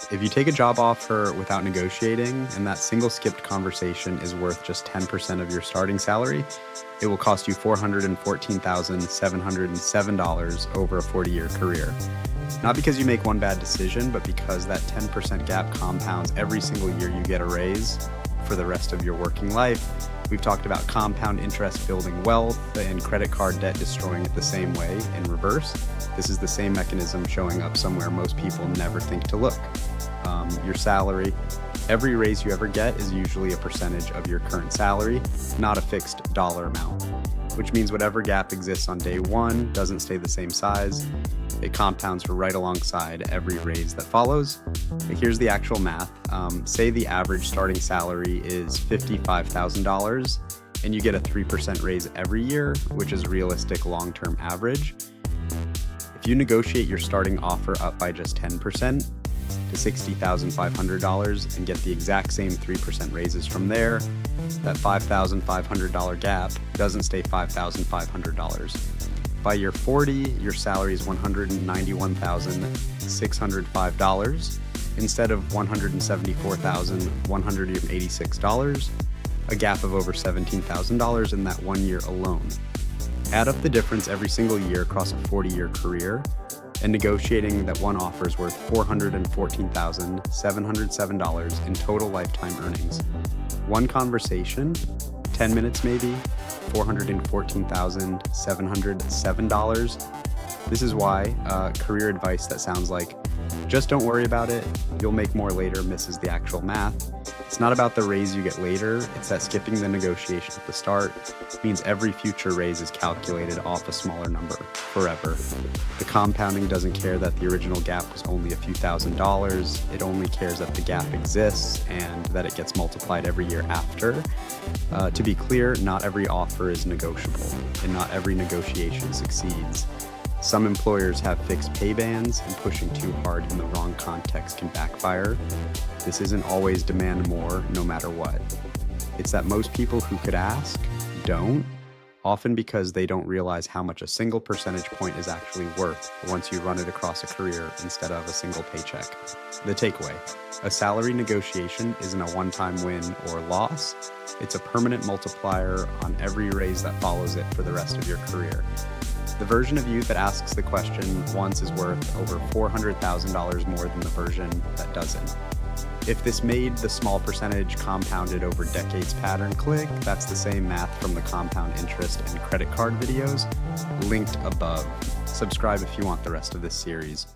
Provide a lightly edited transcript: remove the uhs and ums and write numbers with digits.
If you take a job offer without negotiating and that single skipped conversation is worth just 10% of your starting salary, it will cost you $414,707 over a 40-year career. Not because you make one bad decision, but because that 10% gap compounds every single year you get a raise for the rest of your working life. We've talked about compound interest building wealth and credit card debt destroying it the same way in reverse. This is the same mechanism showing up somewhere most people never think to look. Your salary. Every raise you ever get is usually a percentage of your current salary, not a fixed dollar amount, which means whatever gap exists on day one doesn't stay the same size. It compounds right alongside every raise that follows. But here's the actual math. Say the average starting salary is $55,000 and you get a 3% raise every year, which is realistic long-term average. If you negotiate your starting offer up by just 10% to $60,500 and get the exact same 3% raises from there, that $5,500 gap doesn't stay $5,500. By year 40, your salary is $191,605 instead of $174,186, a gap of over $17,000 in that 1 year alone. Add up the difference every single year across a 40-year career, and negotiating that one offer is worth $414,707 in total lifetime earnings. One conversation, 10 minutes maybe, $414,707. This is why career advice that sounds like, just don't worry about it, you'll make more later, misses the actual math. It's not about the raise you get later, it's that skipping the negotiation at the start means every future raise is calculated off a smaller number, forever. The compounding doesn't care that the original gap was only a few $1,000s, it only cares that the gap exists and that it gets multiplied every year after. To be clear, not every offer is negotiable, and not every negotiation succeeds. Some employers have fixed pay bands, and pushing too hard in the wrong context can backfire. This isn't always demand more, no matter what. It's that most people who could ask don't, often because they don't realize how much a single percentage point is actually worth once you run it across a career instead of a single paycheck. The takeaway: a salary negotiation isn't a one-time win or loss. It's a permanent multiplier on every raise that follows it for the rest of your career. The version of you that asks the question once is worth over $400,000 more than the version that doesn't. If this made the small percentage compounded over decades pattern click, that's the same math from the compound interest and credit card videos, linked above. Subscribe if you want the rest of this series.